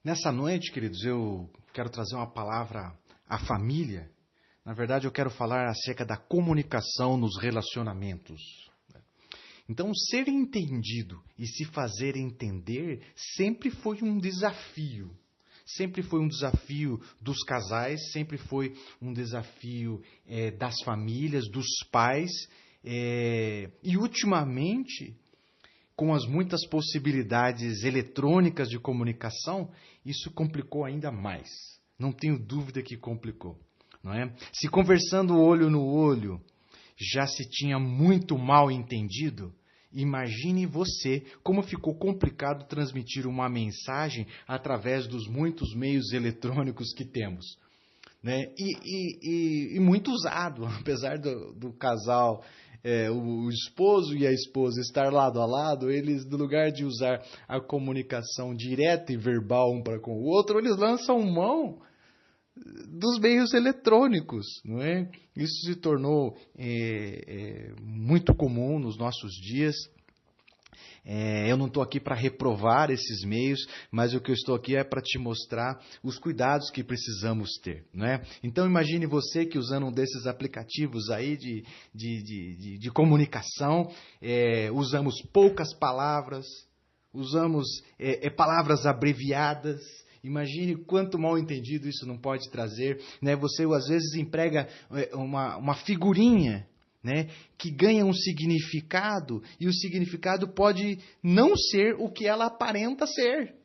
Nessa noite, queridos, eu quero trazer uma palavra à família. Na verdade, eu quero falar acerca da comunicação nos relacionamentos. Então, ser entendido e se fazer entender sempre foi um desafio. Sempre foi um desafio dos casais, sempre foi um desafio das famílias, dos pais. E, ultimamente, com as muitas possibilidades eletrônicas de comunicação, isso complicou ainda mais. Não tenho dúvida que complicou, não é? Se conversando olho no olho já se tinha muito mal entendido, imagine você como ficou complicado transmitir uma mensagem através dos muitos meios eletrônicos que temos, né? E muito usado, apesar do casal, o esposo e a esposa estar lado a lado, eles, no lugar de usar a comunicação direta e verbal um para com o outro, eles lançam mão dos meios eletrônicos, não é? Isso se tornou muito comum nos nossos dias. Eu não estou aqui para reprovar esses meios, mas o que eu estou aqui é para te mostrar os cuidados que precisamos ter, né? Então imagine você que usando um desses aplicativos aí de comunicação, usamos poucas palavras, usamos palavras abreviadas. Imagine quanto mal entendido isso não pode trazer, né? Você às vezes emprega uma figurinha, né, que ganha um significado, e o significado pode não ser o que ela aparenta ser.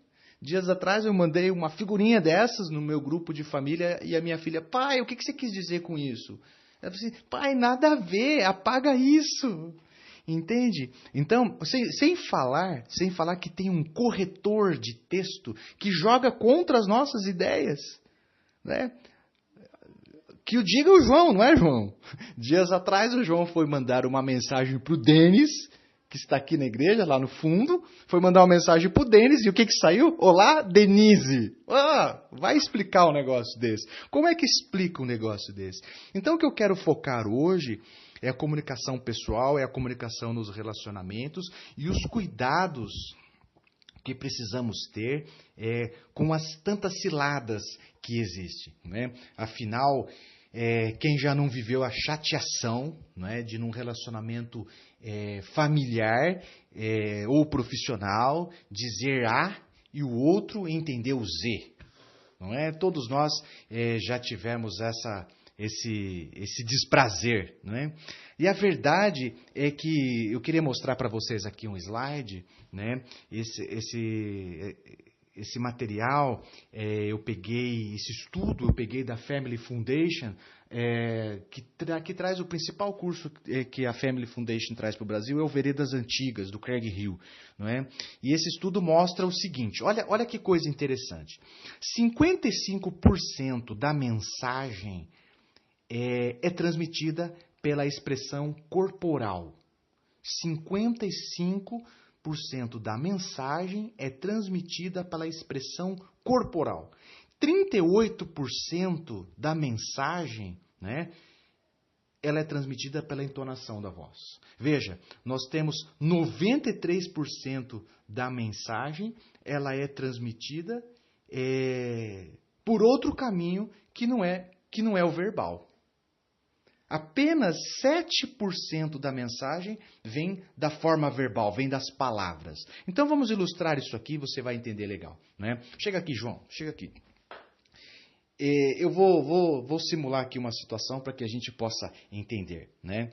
Dias atrás eu mandei uma figurinha dessas no meu grupo de família e a minha filha: pai, o que você quis dizer com isso? Ela disse: pai, nada a ver, apaga isso. Entende? Então, sem falar que tem um corretor de texto que joga contra as nossas ideias, né? Que o diga o João, não é, João? Dias atrás o João foi mandar uma mensagem para o Denis, que está aqui na igreja, lá no fundo. Foi mandar uma mensagem para o Denis, e o que saiu? Olá, Denise. Vai explicar um negócio desse. Como é que explica um negócio desse? Então, o que eu quero focar hoje é a comunicação pessoal, é a comunicação nos relacionamentos e os cuidados que precisamos ter com as tantas ciladas que existem, né? Afinal, quem já não viveu a chateação, né, de num relacionamento familiar ou profissional dizer A e o outro entender o Z, não é? Todos nós já tivemos esse desprazer, não é? E a verdade é que eu queria mostrar para vocês aqui um slide, né? Esse material, esse estudo eu peguei da Family Foundation, que traz o principal curso que a Family Foundation traz para o Brasil, é o Veredas Antigas, do Craig Hill, não é? E esse estudo mostra o seguinte: olha que coisa interessante, 55% da mensagem é transmitida pela expressão corporal. 55% da mensagem é transmitida pela expressão corporal. 38% da mensagem, né, ela é transmitida pela entonação da voz. Veja, nós temos 93% da mensagem, ela é transmitida por outro caminho que não é o verbal. Apenas 7% da mensagem vem da forma verbal, vem das palavras. Então vamos ilustrar isso aqui, você vai entender legal, né? Chega aqui, João, chega aqui. Eu vou simular aqui uma situação para que a gente possa entender, né?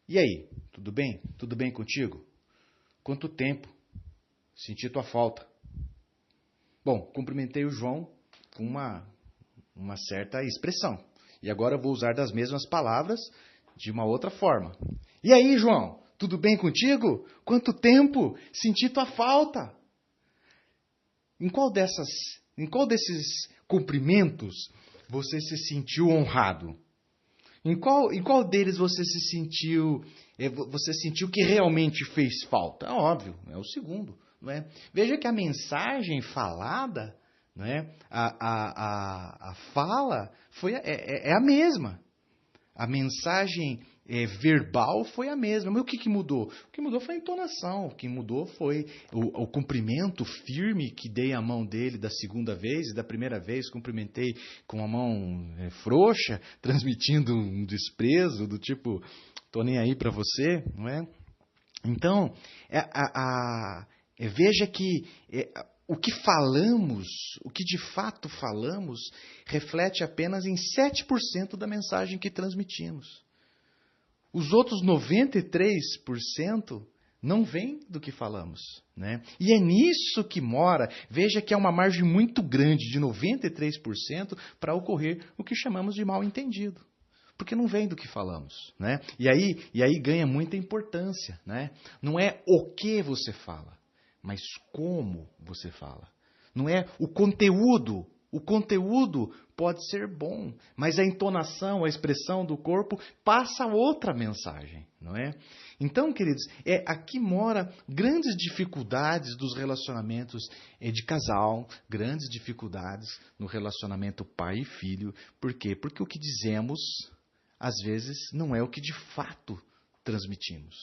E aí, tudo bem? Tudo bem contigo? Quanto tempo? Senti tua falta. Bom, cumprimentei o João com uma certa expressão. E agora eu vou usar das mesmas palavras de uma outra forma. E aí, João? Tudo bem contigo? Quanto tempo? Senti tua falta. Em qual desses cumprimentos você se sentiu honrado? Em qual deles você sentiu que realmente fez falta? É óbvio, é o segundo, não é? Veja que a mensagem falada, não é? A fala é a mesma. A mensagem verbal foi a mesma. Mas o que mudou? O que mudou foi a entonação. O que mudou foi o cumprimento firme que dei à mão dele da segunda vez. E da primeira vez cumprimentei com a mão frouxa, transmitindo um desprezo do tipo, tô nem aí para você, não é? Então, veja que o que falamos, o que de fato falamos, reflete apenas em 7% da mensagem que transmitimos. Os outros 93% não vêm do que falamos, né? E é nisso que mora, veja que é uma margem muito grande de 93% para ocorrer o que chamamos de mal-entendido. Porque não vem do que falamos, né? E aí ganha muita importância, né? Não é o que você fala, mas como você fala. Não é o conteúdo. O conteúdo pode ser bom, mas a entonação, a expressão do corpo passa outra mensagem, não é? Então, queridos, aqui mora grandes dificuldades dos relacionamentos de casal, grandes dificuldades no relacionamento pai e filho. Por quê? Porque o que dizemos, às vezes, não é o que de fato transmitimos.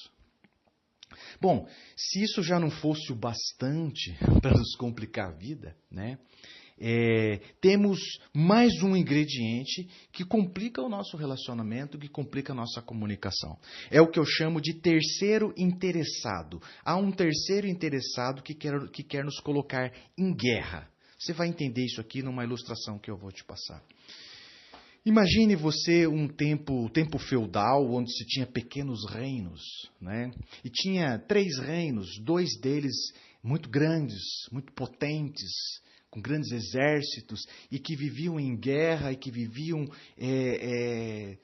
Bom, se isso já não fosse o bastante para nos complicar a vida, né? Temos mais um ingrediente que complica o nosso relacionamento, que complica a nossa comunicação. É o que eu chamo de terceiro interessado. Há um terceiro interessado que quer nos colocar em guerra. Você vai entender isso aqui numa ilustração que eu vou te passar. Imagine você um tempo feudal, onde se tinha pequenos reinos, né? E tinha 3 reinos, 2 deles muito grandes, muito potentes, com grandes exércitos, e que viviam em guerra, e que viviam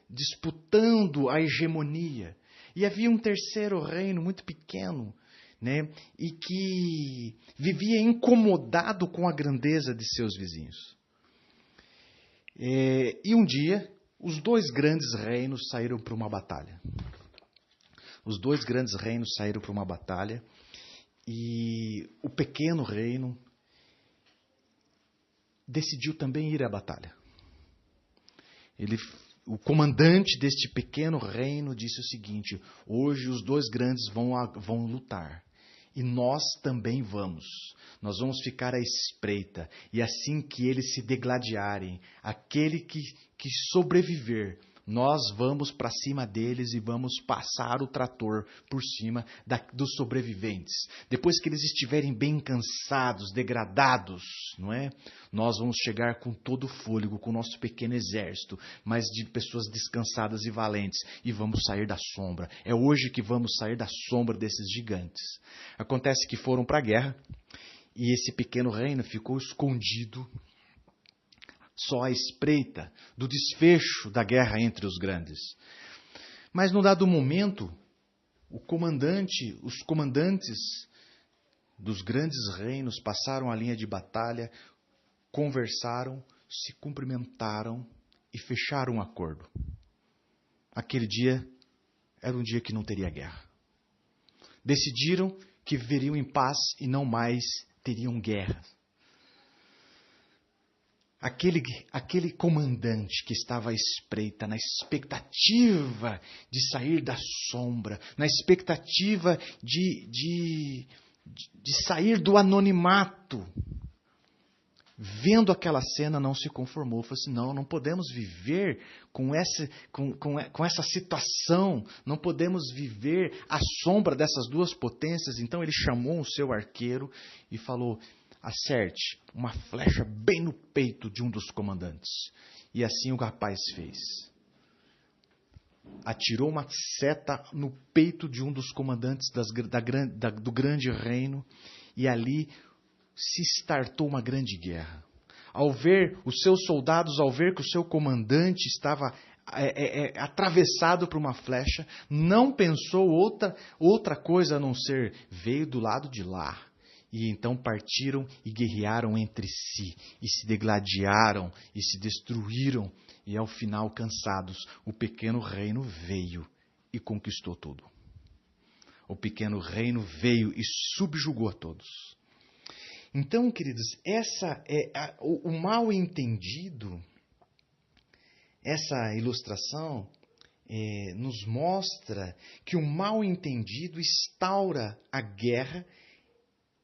disputando a hegemonia. E havia um terceiro reino muito pequeno, né? E que vivia incomodado com a grandeza de seus vizinhos. E um dia, os 2 grandes reinos saíram para uma batalha. Os 2 grandes reinos saíram para uma batalha, e o pequeno reino decidiu também ir à batalha. O comandante deste pequeno reino disse o seguinte: hoje os 2 grandes vão lutar. E nós também vamos. Nós vamos ficar à espreita. E assim que eles se degladiarem, aquele que sobreviver, nós vamos para cima deles e vamos passar o trator por cima dos sobreviventes. Depois que eles estiverem bem cansados, degradados, não é? Nós vamos chegar com todo o fôlego, com o nosso pequeno exército, mas de pessoas descansadas e valentes, e vamos sair da sombra. É hoje que vamos sair da sombra desses gigantes. Acontece que foram para a guerra, e esse pequeno reino ficou escondido, só à espreita do desfecho da guerra entre os grandes. Mas, num dado momento, os comandantes dos grandes reinos passaram a linha de batalha, conversaram, se cumprimentaram e fecharam um acordo. Aquele dia era um dia que não teria guerra. Decidiram que viveriam em paz e não mais teriam guerra. Aquele comandante que estava à espreita, na expectativa de sair da sombra, na expectativa de sair do anonimato, vendo aquela cena, não se conformou. Falou assim: não podemos viver com essa situação, não podemos viver à sombra dessas 2 potências. Então ele chamou o seu arqueiro e falou: acerte uma flecha bem no peito de um dos comandantes. E assim o rapaz fez. Atirou uma seta no peito de um dos comandantes do grande reino, e ali se startou uma grande guerra. Ao ver os seus soldados, ao ver que o seu comandante estava atravessado por uma flecha, não pensou outra coisa a não ser: veio do lado de lá. E então partiram e guerrearam entre si, e se degladiaram, e se destruíram, e ao final, cansados, o pequeno reino veio e conquistou tudo. O pequeno reino veio e subjugou a todos. Então, queridos, o mal entendido, essa ilustração, nos mostra que o mal entendido instaura a guerra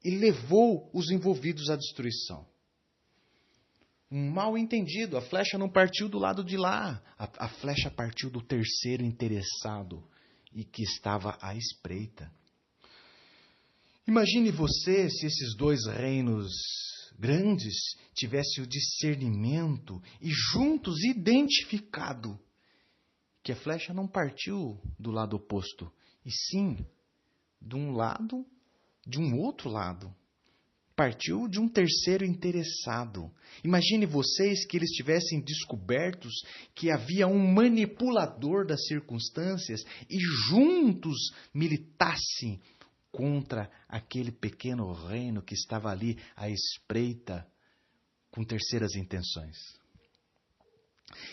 e levou os envolvidos à destruição. Um mal entendido, a flecha não partiu do lado de lá, a flecha partiu do terceiro interessado e que estava à espreita. Imagine você se esses dois reinos grandes tivessem o discernimento e juntos identificado que a flecha não partiu do lado oposto, e sim de um lado, de um outro lado. Partiu de um terceiro interessado. Imagine vocês que eles tivessem descobertos que havia um manipulador das circunstâncias e juntos militassem contra aquele pequeno reino que estava ali à espreita com terceiras intenções.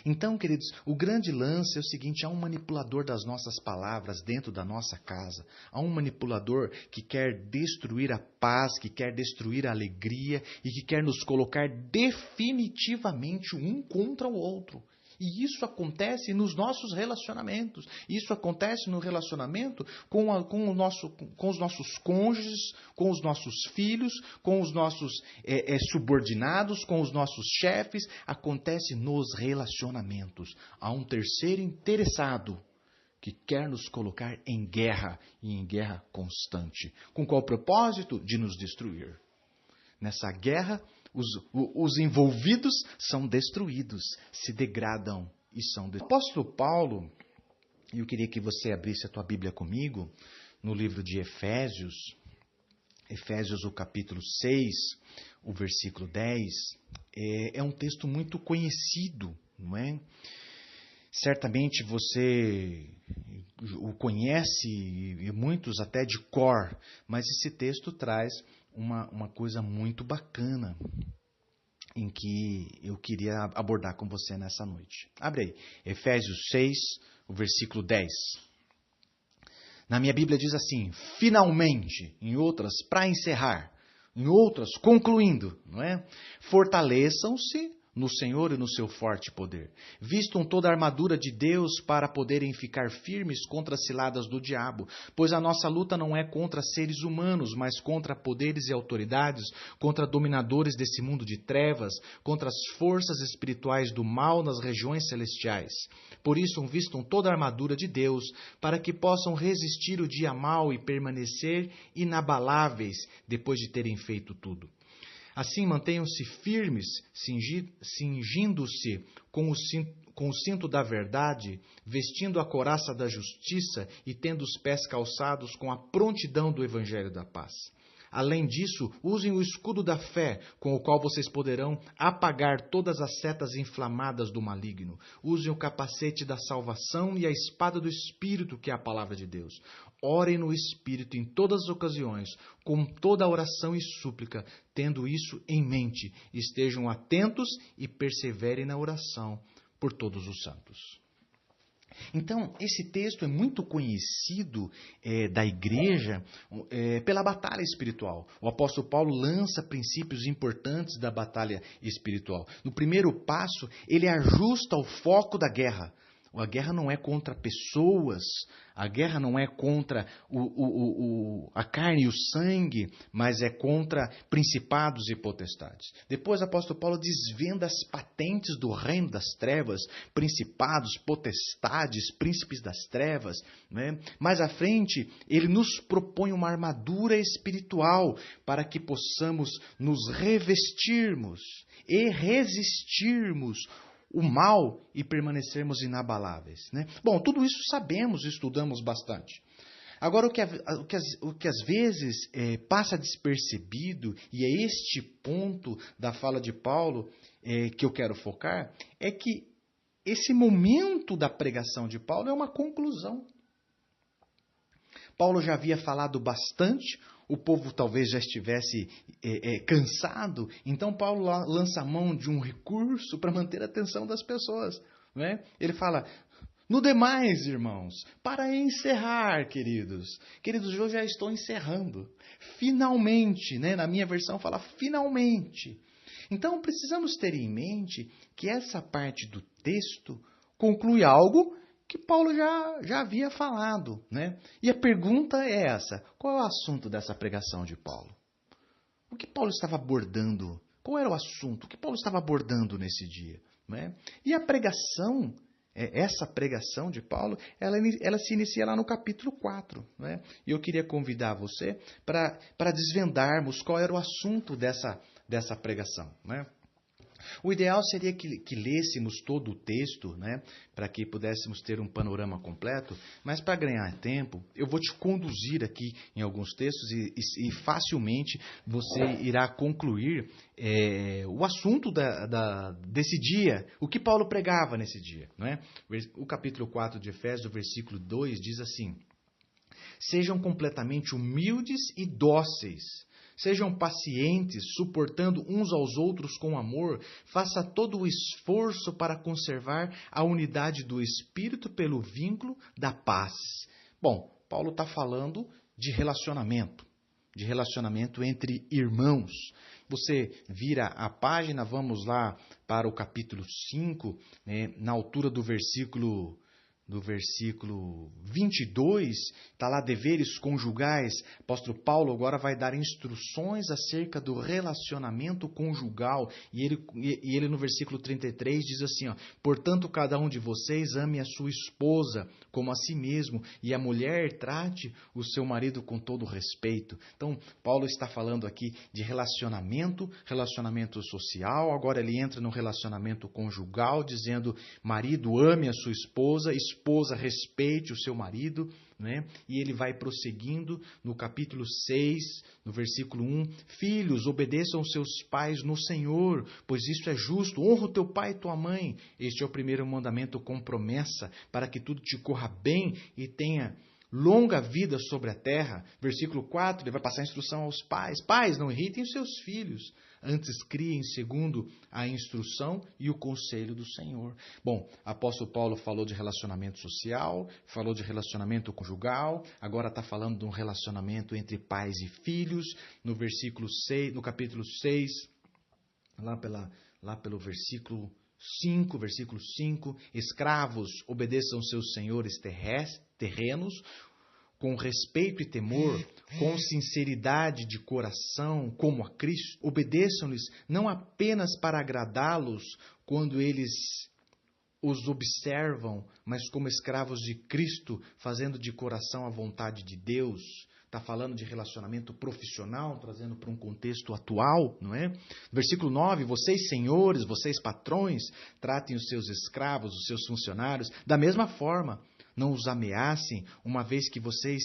Então, queridos, o grande lance é o seguinte: há um manipulador das nossas palavras dentro da nossa casa. Há um manipulador que quer destruir a paz, que quer destruir a alegria e que quer nos colocar definitivamente um contra o outro. E isso acontece nos nossos relacionamentos. Isso acontece no relacionamento com os nossos cônjuges, com os nossos filhos, com os nossos subordinados, com os nossos chefes. Acontece nos relacionamentos. Há um terceiro interessado que quer nos colocar em guerra, e em guerra constante. Com qual propósito? De nos destruir. Nessa guerra, os envolvidos são destruídos, se degradam e são destruídos. O apóstolo Paulo, e eu queria que você abrisse a tua Bíblia comigo, no livro de Efésios, o capítulo 6, o versículo 10, é um texto muito conhecido, não é? Certamente você o conhece, e muitos até de cor, mas esse texto traz uma coisa muito bacana em que eu queria abordar com você nessa noite. Abre aí, Efésios 6, o versículo 10. Na minha Bíblia diz assim: finalmente, em outras, para encerrar, em outras, concluindo, não é? Fortaleçam-se no Senhor e no seu forte poder. Vistam toda a armadura de Deus para poderem ficar firmes contra as ciladas do diabo, pois a nossa luta não é contra seres humanos, mas contra poderes e autoridades, contra dominadores desse mundo de trevas, contra as forças espirituais do mal nas regiões celestiais. Por isso, vistam toda a armadura de Deus, para que possam resistir o dia mau e permanecer inabaláveis depois de terem feito tudo. Assim, mantenham-se firmes, cingindo-se com o cinto da verdade, vestindo a couraça da justiça e tendo os pés calçados com a prontidão do evangelho da paz. Além disso, usem o escudo da fé, com o qual vocês poderão apagar todas as setas inflamadas do maligno. Usem o capacete da salvação e a espada do Espírito, que é a palavra de Deus. Orem no Espírito em todas as ocasiões, com toda a oração e súplica, tendo isso em mente. Estejam atentos e perseverem na oração por todos os santos. Então, esse texto é muito conhecido da igreja pela batalha espiritual. O apóstolo Paulo lança princípios importantes da batalha espiritual. No primeiro passo, ele ajusta o foco da guerra. A guerra não é contra pessoas, a guerra não é contra a carne e o sangue, mas é contra principados e potestades. Depois o apóstolo Paulo desvenda as patentes do reino das trevas, principados, potestades, príncipes das trevas. Né? Mais à frente, ele nos propõe uma armadura espiritual para que possamos nos revestirmos e resistirmos o mal e permanecermos inabaláveis. Né? Bom, tudo isso sabemos e estudamos bastante. Agora, o que às vezes passa despercebido, e é este ponto da fala de Paulo que eu quero focar, é que esse momento da pregação de Paulo é uma conclusão. Paulo já havia falado bastante, o povo talvez já estivesse cansado, então Paulo lança a mão de um recurso para manter a atenção das pessoas. Né? Ele fala: no demais, irmãos, para encerrar, queridos, eu já estou encerrando. Finalmente, né? Na minha versão fala finalmente. Então precisamos ter em mente que essa parte do texto conclui algo que Paulo já havia falado, né? E a pergunta é essa: qual é o assunto dessa pregação de Paulo? O que Paulo estava abordando? Qual era o assunto? O que Paulo estava abordando nesse dia? Né? E a pregação, essa pregação de Paulo, ela se inicia lá no capítulo 4. Né? E eu queria convidar você para desvendarmos qual era o assunto dessa pregação. Né? O ideal seria que lêssemos todo o texto, né, para que pudéssemos ter um panorama completo, mas para ganhar tempo, eu vou te conduzir aqui em alguns textos e facilmente você irá concluir o assunto desse dia, o que Paulo pregava nesse dia. Né? O capítulo 4 de Efésios, o versículo 2, diz assim: sejam completamente humildes e dóceis. Sejam pacientes, suportando uns aos outros com amor. Faça todo o esforço para conservar a unidade do Espírito pelo vínculo da paz. Bom, Paulo está falando de relacionamento entre irmãos. Você vira a página, vamos lá para o capítulo 5, né, na altura do versículo 22, está lá deveres conjugais. O apóstolo Paulo agora vai dar instruções acerca do relacionamento conjugal. E ele no versículo 33 diz assim, ó, portanto, cada um de vocês ame a sua esposa como a si mesmo, e a mulher trate o seu marido com todo respeito. Então, Paulo está falando aqui de relacionamento social. Agora ele entra no relacionamento conjugal, dizendo, marido, ame a sua esposa, esposa, respeite o seu marido, né? E ele vai prosseguindo no capítulo 6, no versículo 1, filhos, obedeçam seus pais no Senhor, pois isso é justo, honra o teu pai e tua mãe. Este é o primeiro mandamento com promessa, para que tudo te corra bem e tenha longa vida sobre a terra. Versículo 4, ele vai passar a instrução aos pais. Pais, não irritem os seus filhos, antes criem segundo a instrução e o conselho do Senhor. Bom, apóstolo Paulo falou de relacionamento social, falou de relacionamento conjugal, agora está falando de um relacionamento entre pais e filhos. No versículo 6, no capítulo 6, lá pelo versículo 5, escravos, obedeçam seus senhores terrenos, com respeito e temor, com sinceridade de coração, como a Cristo. Obedeçam-lhes não apenas para agradá-los quando eles os observam, mas como escravos de Cristo, fazendo de coração a vontade de Deus. Está falando de relacionamento profissional, trazendo para um contexto atual, não é? Versículo 9, vocês senhores, vocês patrões, tratem os seus escravos, os seus funcionários, da mesma forma. Não os ameacem, uma vez que vocês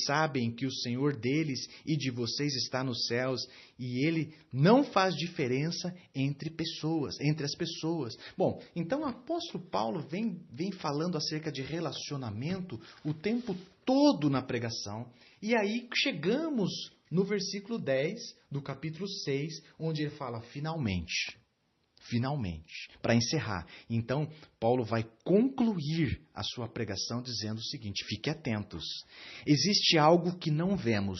sabem que o Senhor deles e de vocês está nos céus, e Ele não faz diferença entre as pessoas. Bom, então o apóstolo Paulo vem falando acerca de relacionamento o tempo todo na pregação, e aí chegamos no versículo 10 do capítulo 6, onde ele fala, finalmente, para encerrar. Então, Paulo vai concluir a sua pregação dizendo o seguinte, fique atentos. Existe algo que não vemos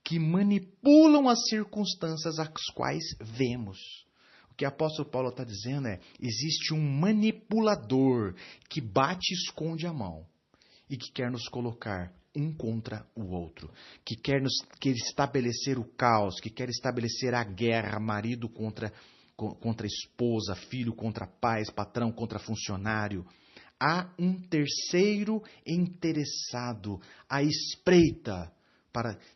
que manipulam as circunstâncias às quais vemos. O que o apóstolo Paulo está dizendo existe um manipulador que bate e esconde a mão e que quer nos colocar um contra o outro, que quer estabelecer o caos, que quer estabelecer a guerra, marido contra esposa, filho contra pais, patrão contra funcionário. Há um terceiro interessado à espreita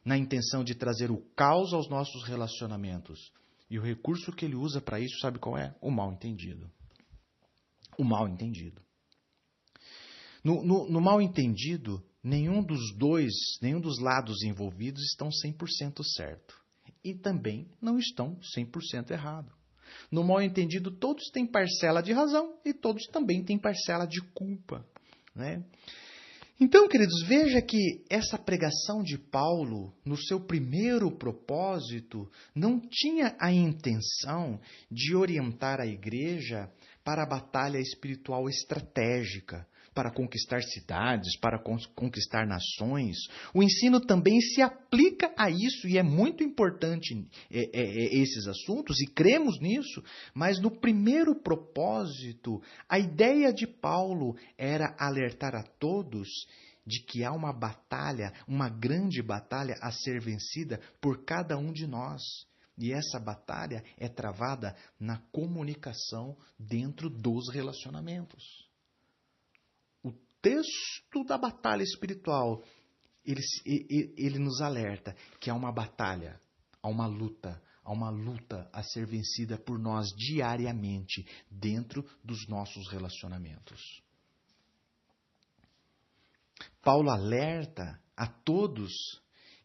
na intenção de trazer o caos aos nossos relacionamentos. E o recurso que ele usa para isso, sabe qual é? O mal-entendido. O mal-entendido. No mal-entendido, nenhum dos lados envolvidos estão 100% certo. E também não estão 100% errado. No mal-entendido, todos têm parcela de razão e todos também têm parcela de culpa. Né? Então, queridos, veja que essa pregação de Paulo, no seu primeiro propósito, não tinha a intenção de orientar a igreja para a batalha espiritual estratégica. para conquistar cidades, para conquistar nações. O ensino também se aplica a isso e é muito importante esses assuntos e cremos nisso, mas no primeiro propósito, a ideia de Paulo era alertar a todos de que há uma batalha, uma grande batalha a ser vencida por cada um de nós. E essa batalha é travada na comunicação dentro dos relacionamentos. O texto da batalha espiritual, ele nos alerta que há uma batalha, há uma luta a ser vencida por nós diariamente dentro dos nossos relacionamentos. Paulo alerta a todos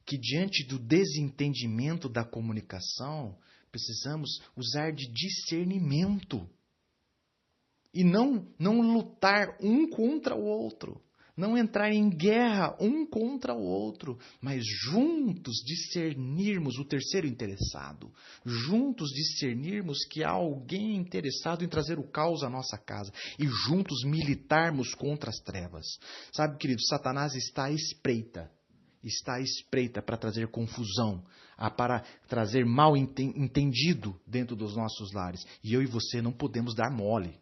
que diante do desentendimento da comunicação, precisamos usar de discernimento. E não lutar um contra o outro. Não entrar em guerra um contra o outro. Mas juntos discernirmos o terceiro interessado. Juntos discernirmos que há alguém interessado em trazer o caos à nossa casa. E juntos militarmos contra as trevas. Sabe, querido, Satanás está à espreita para trazer confusão, para trazer mal entendido dentro dos nossos lares. E eu e você não podemos dar mole.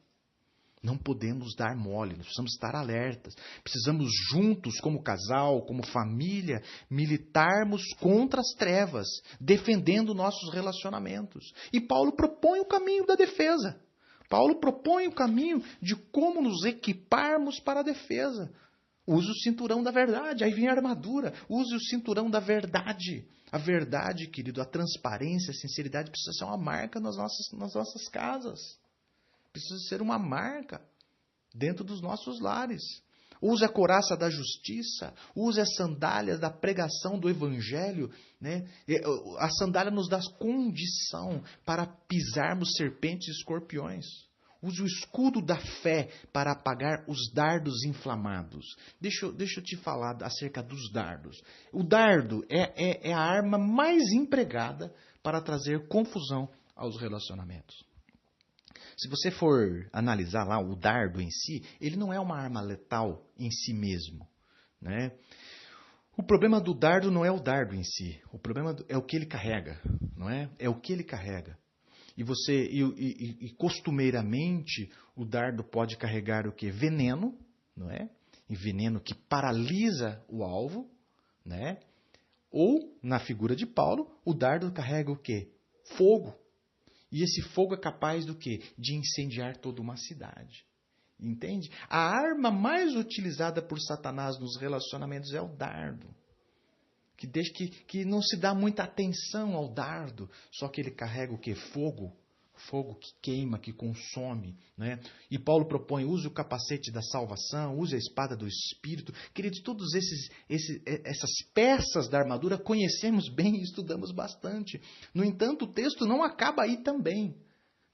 Não podemos dar mole, nós precisamos estar alertas. Precisamos juntos, como casal, como família, militarmos contra as trevas, defendendo nossos relacionamentos. E Paulo propõe o caminho da defesa. Paulo propõe o caminho de como nos equiparmos para a defesa. Use o cinturão da verdade, aí vem a armadura. Use o cinturão da verdade. A verdade, querido, a transparência, a sinceridade precisa ser uma marca nas nossas casas. Precisa ser uma marca dentro dos nossos lares. Use a couraça da justiça, use as sandálias da pregação do evangelho. Né? A sandália nos dá condição para pisarmos serpentes e escorpiões. Use o escudo da fé para apagar os dardos inflamados. Deixa eu te falar acerca dos dardos. O dardo é a arma mais empregada para trazer confusão aos relacionamentos. Se você for analisar lá o dardo em si, ele não é uma arma letal em si mesmo. Né? O problema do dardo não é o dardo em si. O problema é o que ele carrega. Não é? É o que ele carrega. E costumeiramente o dardo pode carregar o quê? Veneno, não é? E veneno que paralisa o alvo, né? Ou, na figura de Paulo, o dardo carrega o quê? Fogo. E esse fogo é capaz do quê? De incendiar toda uma cidade. Entende? A arma mais utilizada por Satanás nos relacionamentos é o dardo. Que não se dá muita atenção ao dardo, só que ele carrega o quê? Fogo. Fogo que queima, que consome. Né? E Paulo propõe, use o capacete da salvação, use a espada do Espírito. Queridos, todas essas peças da armadura conhecemos bem e estudamos bastante. No entanto, o texto não acaba aí também.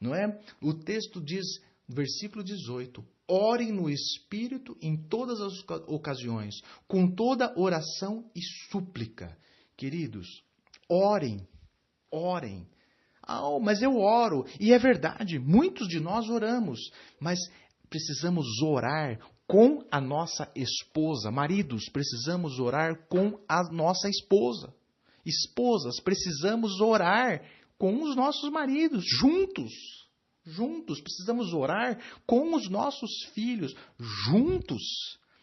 Não é? O texto diz, no versículo 18, orem no Espírito em todas as ocasiões, com toda oração e súplica. Queridos, orem. Ah, mas eu oro. E é verdade, muitos de nós oramos, mas precisamos orar com a nossa esposa. Maridos, precisamos orar com a nossa esposa. Esposas, precisamos orar com os nossos maridos, juntos, precisamos orar com os nossos filhos, juntos,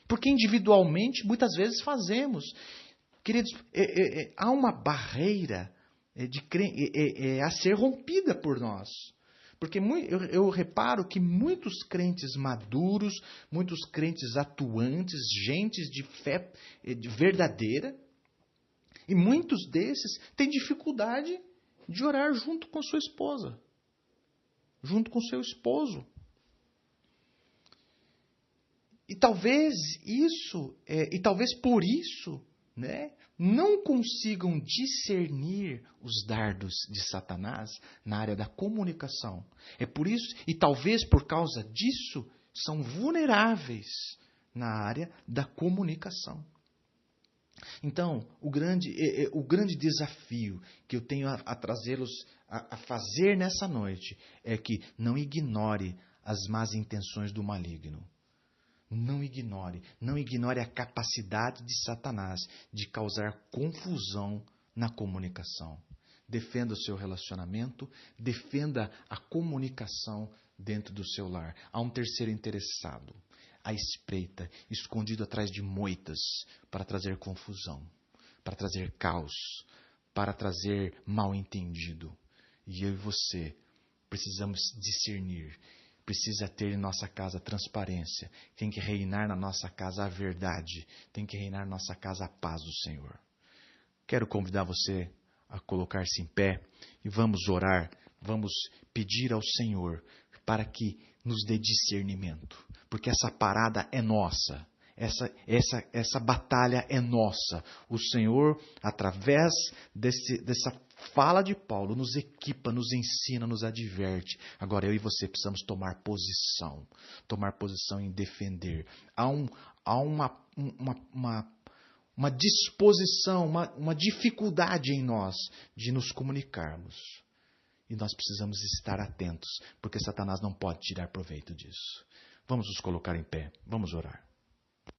porque individualmente muitas vezes fazemos. Queridos, há uma barreira a ser rompida por nós. Porque eu reparo que muitos crentes maduros, muitos crentes atuantes, gentes de fé verdadeira, e muitos desses têm dificuldade de orar junto com sua esposa, junto com seu esposo. E talvez por isso, né, não consigam discernir os dardos de Satanás na área da comunicação. É por isso, e talvez por causa disso, são vulneráveis na área da comunicação. Então, o grande desafio que eu tenho a trazê-los a fazer nessa noite é que não ignore as más intenções do maligno. Não ignore a capacidade de Satanás de causar confusão na comunicação. Defenda o seu relacionamento, defenda a comunicação dentro do seu lar. Há um terceiro interessado, à espreita, escondido atrás de moitas, para trazer confusão, para trazer caos, para trazer mal-entendido. E eu e você precisamos discernir. Precisa ter em nossa casa transparência. Tem que reinar na nossa casa a verdade. Tem que reinar na nossa casa a paz do Senhor. Quero convidar você a colocar-se em pé e vamos orar. Vamos pedir ao Senhor para que nos dê discernimento. Porque essa parada é nossa. Essa batalha é nossa. O Senhor, através dessa fala de Paulo, nos equipa, nos ensina, nos adverte. Agora eu e você precisamos tomar posição em defender. Há uma disposição, uma dificuldade em nós de nos comunicarmos. E nós precisamos estar atentos, porque Satanás não pode tirar proveito disso. Vamos nos colocar em pé, vamos orar.